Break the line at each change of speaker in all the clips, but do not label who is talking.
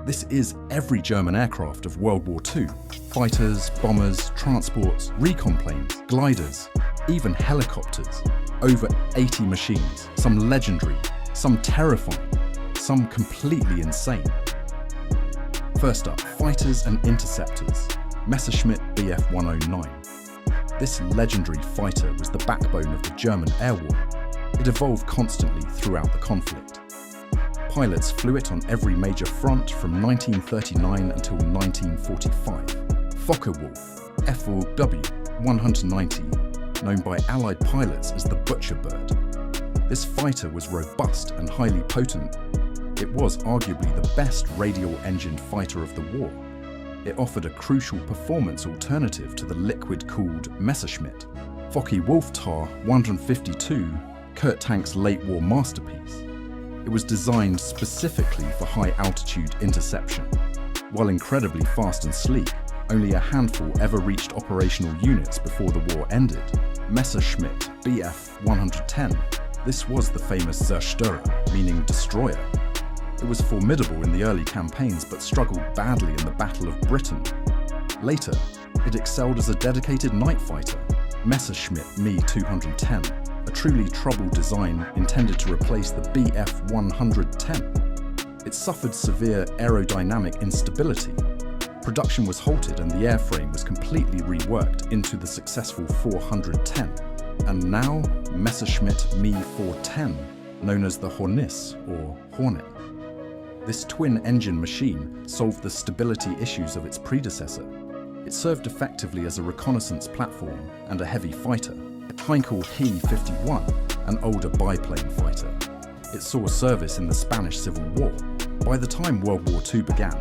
This is every German aircraft of World War II. Fighters, bombers, transports, Recon planes, gliders, even helicopters. Over 80 machines, some legendary, some terrifying, some completely insane. First up, fighters and interceptors. Messerschmitt Bf 109. This legendary fighter was the backbone of the German air war. It evolved constantly throughout the conflict. Pilots flew it on every major front from 1939 until 1945. Focke-Wulf FOW 190, known by Allied pilots as the Butcher Bird. This fighter was robust and highly potent. It was arguably the best radial-engined fighter of the war. It offered a crucial performance alternative to the liquid-cooled Messerschmitt. Focke-Wulf TAR 152, Kurt Tank's late-war masterpiece. It was designed specifically for high-altitude interception. While incredibly fast and sleek, only a handful ever reached operational units before the war ended. Messerschmitt Bf 110. This was the famous Zerstörer, meaning destroyer. It was formidable in the early campaigns but struggled badly in the Battle of Britain. Later, it excelled as a dedicated night fighter, Messerschmitt Me 210, a truly troubled design intended to replace the Bf 110. It suffered severe aerodynamic instability. Production was halted and the airframe was completely reworked into the successful 410. And now, Messerschmitt Me 410, known as the Hornisse or Hornet. This twin-engine machine solved the stability issues of its predecessor. It served effectively as a reconnaissance platform and a heavy fighter. Heinkel He-51, an older biplane fighter. It saw service in the Spanish Civil War. By the time World War II began,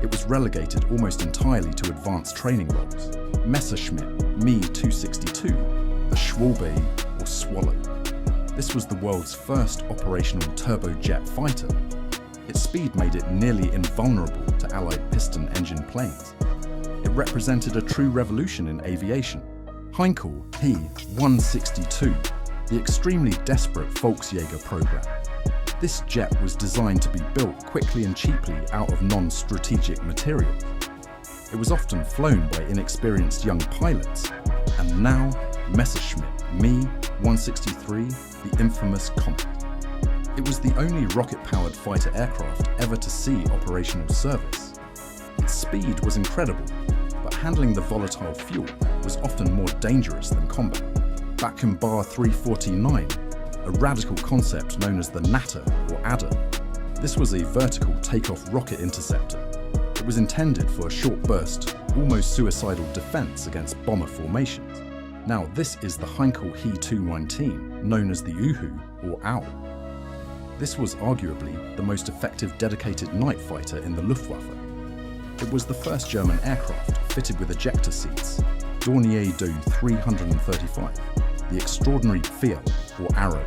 it was relegated almost entirely to advanced training roles. Messerschmitt Me 262, the Schwalbe or Swallow. This was the world's first operational turbojet fighter. Its speed made it nearly invulnerable to Allied piston-engine planes. It represented a true revolution in aviation. Heinkel He-162, the extremely desperate Volksjäger program. This jet was designed to be built quickly and cheaply out of non-strategic materials. It was often flown by inexperienced young pilots. And now, Messerschmitt Me 163, the infamous Comet. It was the only rocket-powered fighter aircraft ever to see operational service. Its speed was incredible, but handling the volatile fuel was often more dangerous than combat. Bar 349, a radical concept known as the Natter or Adder. This was a vertical takeoff rocket interceptor. It was intended for a short burst, almost suicidal defense against bomber formations. Now this is the Heinkel He-219, known as the Uhu or Owl. This was arguably the most effective dedicated night fighter in the Luftwaffe. It was the first German aircraft fitted with ejector seats, Dornier Do 335, the extraordinary Pfeil or Arrow.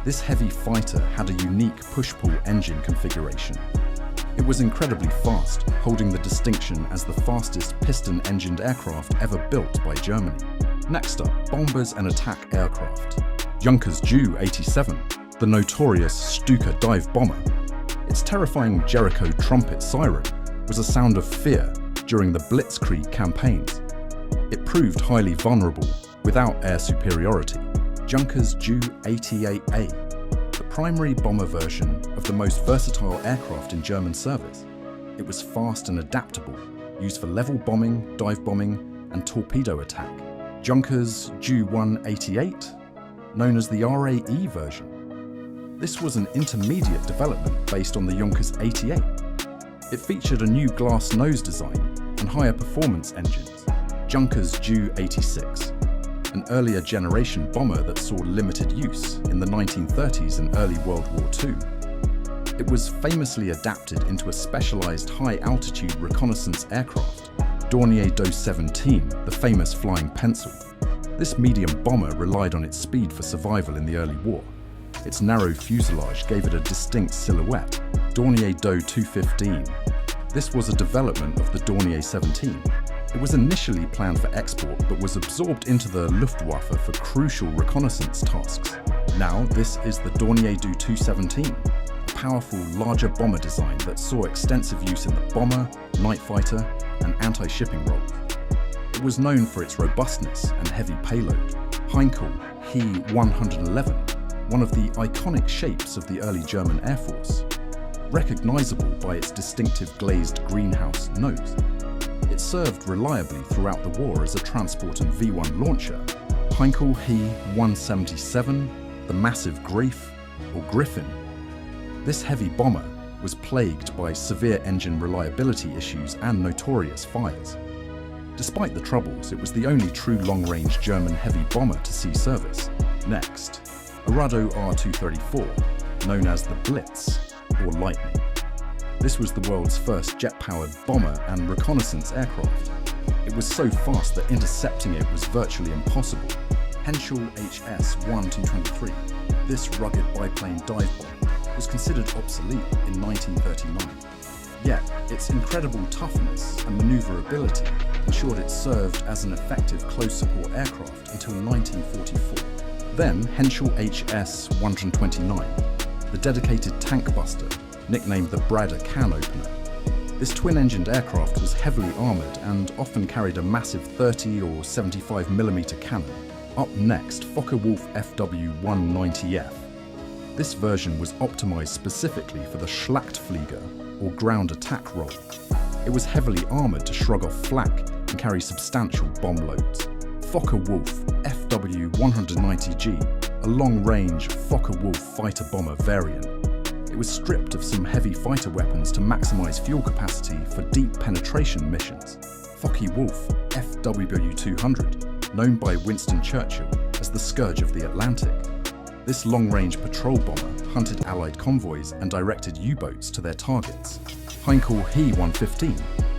This heavy fighter had a unique push-pull engine configuration. It was incredibly fast, holding the distinction as the fastest piston-engined aircraft ever built by Germany. Next up, bombers and attack aircraft. Junkers Ju-87, the notorious Stuka dive bomber. Its terrifying Jericho trumpet siren was a sound of fear during the Blitzkrieg campaigns. It proved highly vulnerable without air superiority. Junkers Ju-88A, the primary bomber version of the most versatile aircraft in German service. It was fast and adaptable, used for level bombing, dive bombing, and torpedo attack. Junkers Ju-188, known as the RAE version. This was an intermediate development based on the Junkers 88. It featured a new glass nose design and higher performance engines. Junkers Ju-86, an earlier generation bomber that saw limited use in the 1930s and early World War II. It was famously adapted into a specialized high-altitude reconnaissance aircraft, Dornier Do 17, the famous flying pencil. This medium bomber relied on its speed for survival in the early war. Its narrow fuselage gave it a distinct silhouette, Dornier Do 215. This was a development of the Dornier 17. It was initially planned for export but was absorbed into the Luftwaffe for crucial reconnaissance tasks. Now this is the Dornier Do 217, a powerful, larger bomber design that saw extensive use in the bomber, night fighter, and anti-shipping roles. It was known for its robustness and heavy payload. Heinkel He 111, one of the iconic shapes of the early German Air Force, recognizable by its distinctive glazed greenhouse nose. It served reliably throughout the war as a transport and V-1 launcher. Heinkel He 177, the massive Grafe or Griffin. This heavy bomber was plagued by severe engine reliability issues and notorious fires. Despite the troubles, it was the only true long-range German heavy bomber to see service. Next, a Rado R234, known as the Blitz or Lightning. This was the world's first jet-powered bomber and reconnaissance aircraft. It was so fast that intercepting it was virtually impossible. Henschel HS-1223, this rugged biplane dive bomber, was considered obsolete in 1939. Yet, its incredible toughness and maneuverability ensured it served as an effective close support aircraft until 1944. Then, Henschel HS-129, the dedicated tank buster, nicknamed the Bradder can opener. This twin-engined aircraft was heavily armoured and often carried a massive 30 or 75mm cannon. Up next, Focke-Wulf FW-190F. This version was optimised specifically for the Schlachtflieger, or ground attack role. It was heavily armoured to shrug off flak and carry substantial bomb loads. Focke-Wulf FW-190G, a long-range Focke-Wulf fighter-bomber variant. It was stripped of some heavy fighter weapons to maximise fuel capacity for deep penetration missions. Focke-Wulf FW-200, known by Winston Churchill as the Scourge of the Atlantic. This long-range patrol bomber hunted Allied convoys and directed U-boats to their targets. Heinkel He 115,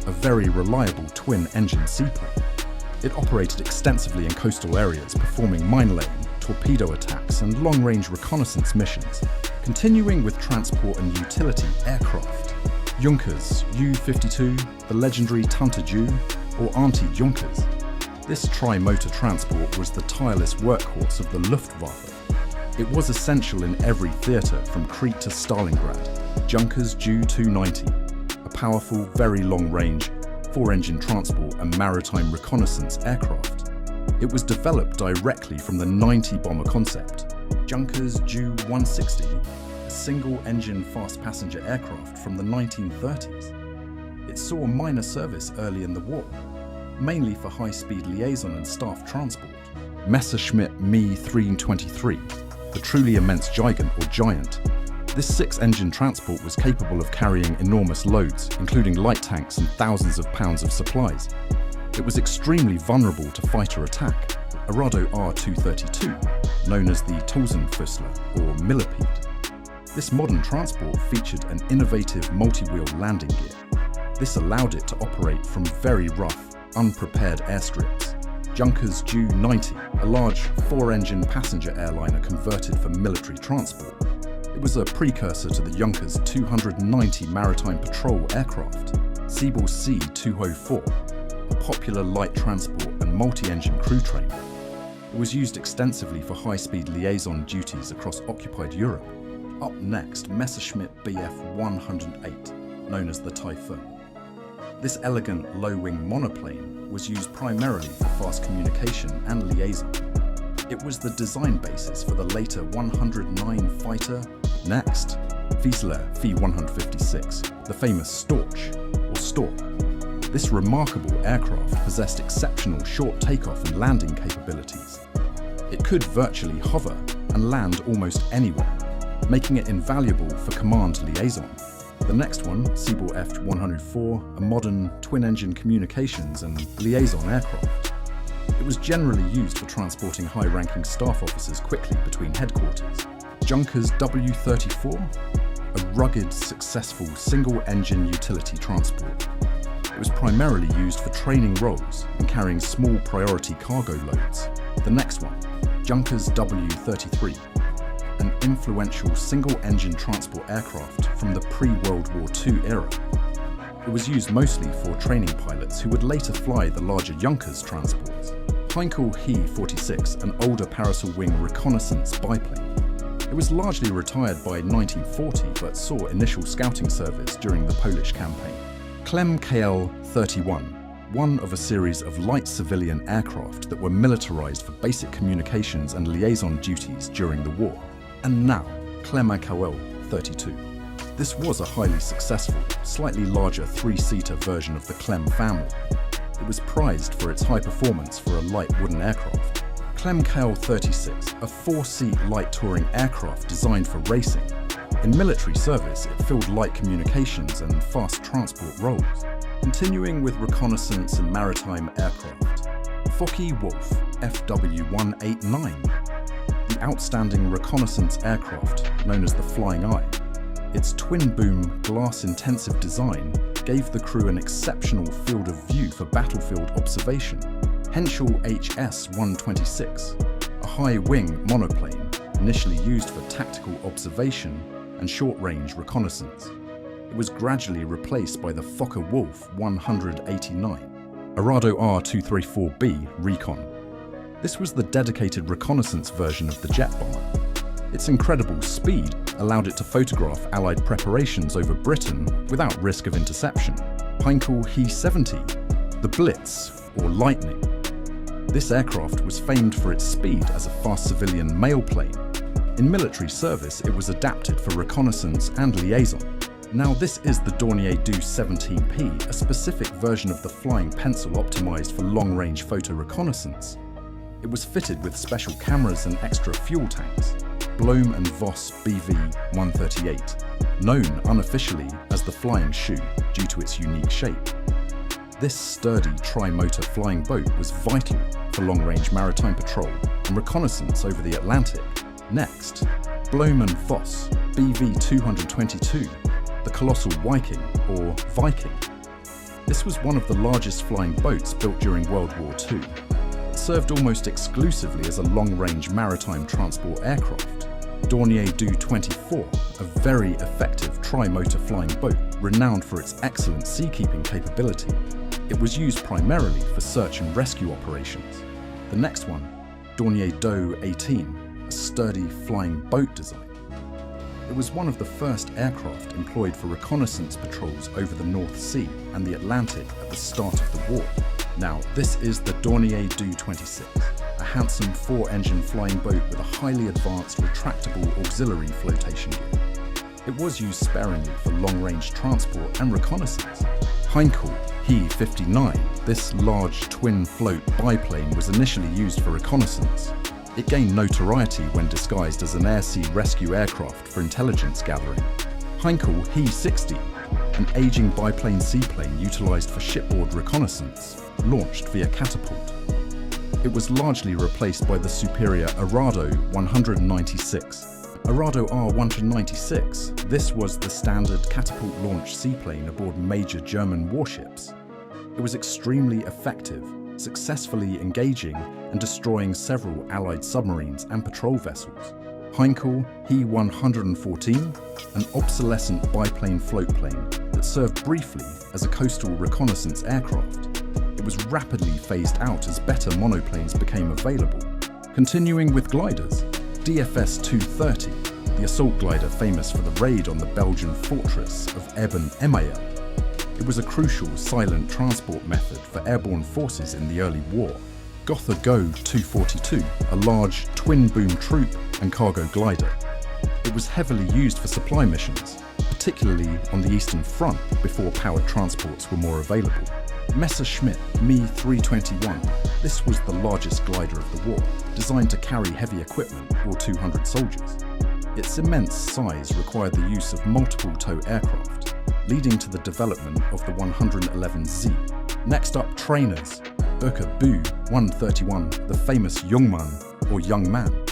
a very reliable twin-engine seaplane. It operated extensively in coastal areas, performing mine-laying, torpedo attacks, and long-range reconnaissance missions. Continuing with transport and utility aircraft. Junkers U-52, the legendary Tante Ju, or Auntie Junkers. This tri-motor transport was the tireless workhorse of the Luftwaffe. It was essential in every theatre from Crete to Stalingrad. Junkers Ju-290, a powerful, very long-range, 4-engine transport and maritime reconnaissance aircraft. It was developed directly from the 90 bomber concept. Junkers Ju-160, a single-engine fast passenger aircraft from the 1930s. It saw minor service early in the war, mainly for high-speed liaison and staff transport. Messerschmitt Me 323, the truly immense Gigant or Giant. This 6-engine transport was capable of carrying enormous loads, including light tanks and thousands of pounds of supplies. It was extremely vulnerable to fighter attack. A Rado R232, known as the Tausendfüßler or Millipede. This modern transport featured an innovative multi-wheel landing gear. This allowed it to operate from very rough, unprepared airstrips. Junkers Ju-90, a large 4-engine passenger airliner converted for military transport. It was a precursor to the Junkers 290 maritime patrol aircraft. Siebel C-204, a popular light transport and multi-engine crew train. It was used extensively for high-speed liaison duties across occupied Europe. Up next, Messerschmitt Bf 108, known as the Typhoon. This elegant low-wing monoplane was used primarily for fast communication and liaison. It was the design basis for the later 109 fighter. Next, Wiesler V-156, the famous Storch, or Stork. This remarkable aircraft possessed exceptional short takeoff and landing capabilities. It could virtually hover and land almost anywhere, making it invaluable for command liaison. The next one, Siebel F-104, a modern twin-engine communications and liaison aircraft. It was generally used for transporting high-ranking staff officers quickly between headquarters. Junkers W-34, a rugged, successful single-engine utility transport. It was primarily used for training roles and carrying small priority cargo loads. The next one, Junkers W-33, an influential single-engine transport aircraft from the pre-World War II era. It was used mostly for training pilots who would later fly the larger Junkers transports. Heinkel He 46, an older parasol wing reconnaissance biplane. It was largely retired by 1940 but saw initial scouting service during the Polish campaign. Clem KL-31, one of a series of light civilian aircraft that were militarized for basic communications and liaison duties during the war. And now, Clem KL-32. This was a highly successful, slightly larger three-seater version of the Clem family. It was prized for its high performance for a light wooden aircraft. Clem KL-36, a four-seat light touring aircraft designed for racing. In military service, it filled light communications and fast transport roles. Continuing with reconnaissance and maritime aircraft, Focke-Wulf FW-189, the outstanding reconnaissance aircraft known as the Flying Eye. Its twin-boom, glass-intensive design gave the crew an exceptional field of view for battlefield observation. Henschel HS-126, a high-wing monoplane initially used for tactical observation and short-range reconnaissance. It was gradually replaced by the Focke-Wulf 189, Arado R234B Recon. This was the dedicated reconnaissance version of the jet bomber. Its incredible speed allowed it to photograph Allied preparations over Britain without risk of interception. Heinkel He-70, the Blitz, or Lightning. This aircraft was famed for its speed as a fast civilian mail plane. In military service, it was adapted for reconnaissance and liaison. Now this is the Dornier Do-17P, a specific version of the flying pencil optimized for long-range photo reconnaissance. It was fitted with special cameras and extra fuel tanks. Blohm & Voss BV-138, known unofficially as the Flying Shoe due to its unique shape. This sturdy tri-motor flying boat was vital for long-range maritime patrol and reconnaissance over the Atlantic. Next, Blohm & Voss BV-222, the Colossal Viking or Viking. This was one of the largest flying boats built during World War II. It served almost exclusively as a long-range maritime transport aircraft. Dornier Do-24, a very effective tri-motor flying boat renowned for its excellent seakeeping capability. It was used primarily for search and rescue operations. The next one, Dornier Do-18, a sturdy flying boat design. It was one of the first aircraft employed for reconnaissance patrols over the North Sea and the Atlantic at the start of the war. Now, this is the Dornier Do-26, a handsome four-engine flying boat with a highly advanced retractable auxiliary flotation gear. It was used sparingly for long-range transport and reconnaissance. Heinkel He-59, this large twin-float biplane was initially used for reconnaissance. It gained notoriety when disguised as an air-sea rescue aircraft for intelligence gathering. Heinkel He-60, an aging biplane seaplane utilized for shipboard reconnaissance, launched via catapult. It was largely replaced by the superior Arado 196. Arado R196, this was the standard catapult-launched seaplane aboard major German warships. It was extremely effective, successfully engaging and destroying several Allied submarines and patrol vessels. Heinkel He-114, an obsolescent biplane floatplane that served briefly as a coastal reconnaissance aircraft. It was rapidly phased out as better monoplanes became available. Continuing with gliders, DFS-230, the assault glider famous for the raid on the Belgian fortress of Eben-Emael. It was a crucial silent transport method for airborne forces in the early war. Gotha Go 242, a large twin-boom troop and cargo glider. It was heavily used for supply missions, particularly on the Eastern Front before powered transports were more available. Messerschmitt Me 321. This was the largest glider of the war, designed to carry heavy equipment or 200 soldiers. Its immense size required the use of multiple tow aircraft, leading to the development of the 111Z. Next up, trainers. Focke-Wulf 131, the famous Jungmann or young man.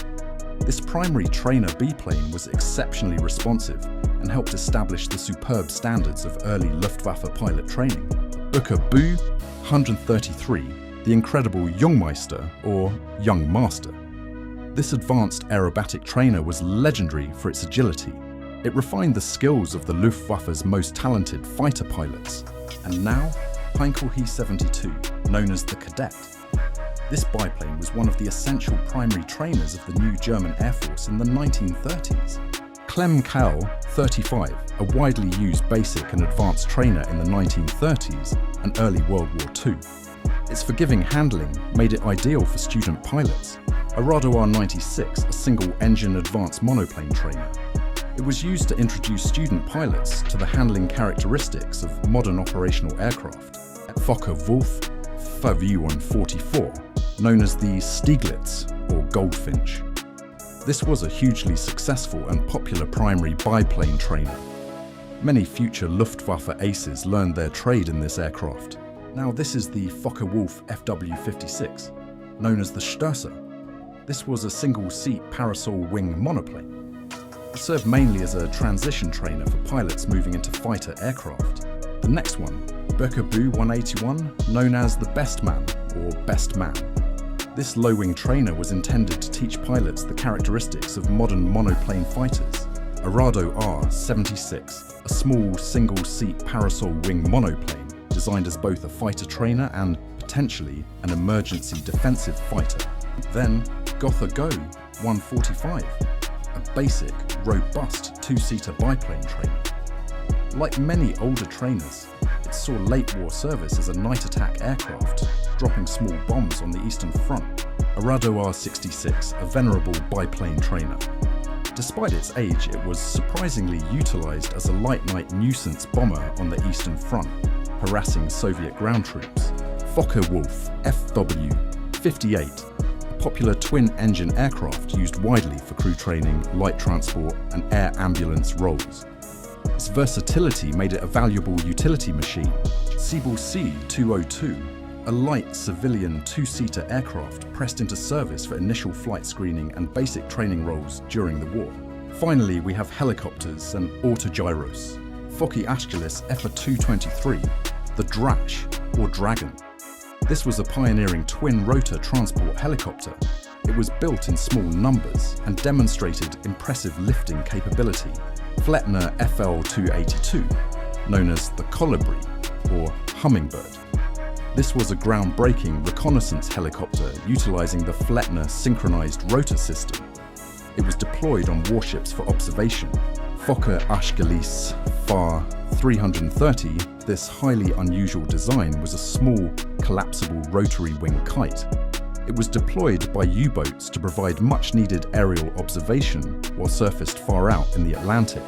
This primary trainer biplane was exceptionally responsive and helped establish the superb standards of early Luftwaffe pilot training. Focke-Wulf 133, the incredible Jungmeister or young master. This advanced aerobatic trainer was legendary for its agility. It refined the skills of the Luftwaffe's most talented fighter pilots. And now, Heinkel He-72, known as the Cadet. This biplane was one of the essential primary trainers of the new German Air Force in the 1930s. Clem Cal 35, a widely used basic and advanced trainer in the 1930s and early World War II. Its forgiving handling made it ideal for student pilots. A Radoar 96, a single-engine advanced monoplane trainer. It was used to introduce student pilots to the handling characteristics of modern operational aircraft. Focke-Wulf FV-144, known as the Stieglitz or Goldfinch. This was a hugely successful and popular primary biplane trainer. Many future Luftwaffe aces learned their trade in this aircraft. Now this is the Focke-Wulf FW-56, known as the Störser. This was a single-seat parasol wing monoplane. It served mainly as a transition trainer for pilots moving into fighter aircraft. The next one, Berkebu 181, known as the Best Man or Best Man. This low-wing trainer was intended to teach pilots the characteristics of modern monoplane fighters. A Radoar 76, a small single-seat parasol wing monoplane designed as both a fighter trainer and, potentially, an emergency defensive fighter. Then, Gotha Go 145, a basic, robust two-seater biplane trainer. Like many older trainers, it saw late war service as a night attack aircraft, dropping small bombs on the Eastern Front. A Radoar 66, a venerable biplane trainer. Despite its age, it was surprisingly utilized as a light night nuisance bomber on the Eastern Front, harassing Soviet ground troops. Focke-Wulf FW-58, a popular twin-engine aircraft used widely for crew training, light transport, and air ambulance roles. Its versatility made it a valuable utility machine. Siebel C-202, a light civilian two-seater aircraft pressed into service for initial flight screening and basic training roles during the war. Finally, we have helicopters and autogyros. Focke Aeschylus FA-223, the Drache or Dragon. This was a pioneering twin-rotor transport helicopter. It was built in small numbers and demonstrated impressive lifting capability. Flettner FL-282, known as the Colibri or Hummingbird. This was a groundbreaking reconnaissance helicopter utilizing the Flettner synchronized rotor system. It was deployed on warships for observation. Focke Aeschylus FA-330, this highly unusual design was a small, collapsible rotary wing kite. It was deployed by U-boats to provide much-needed aerial observation while surfaced far out in the Atlantic.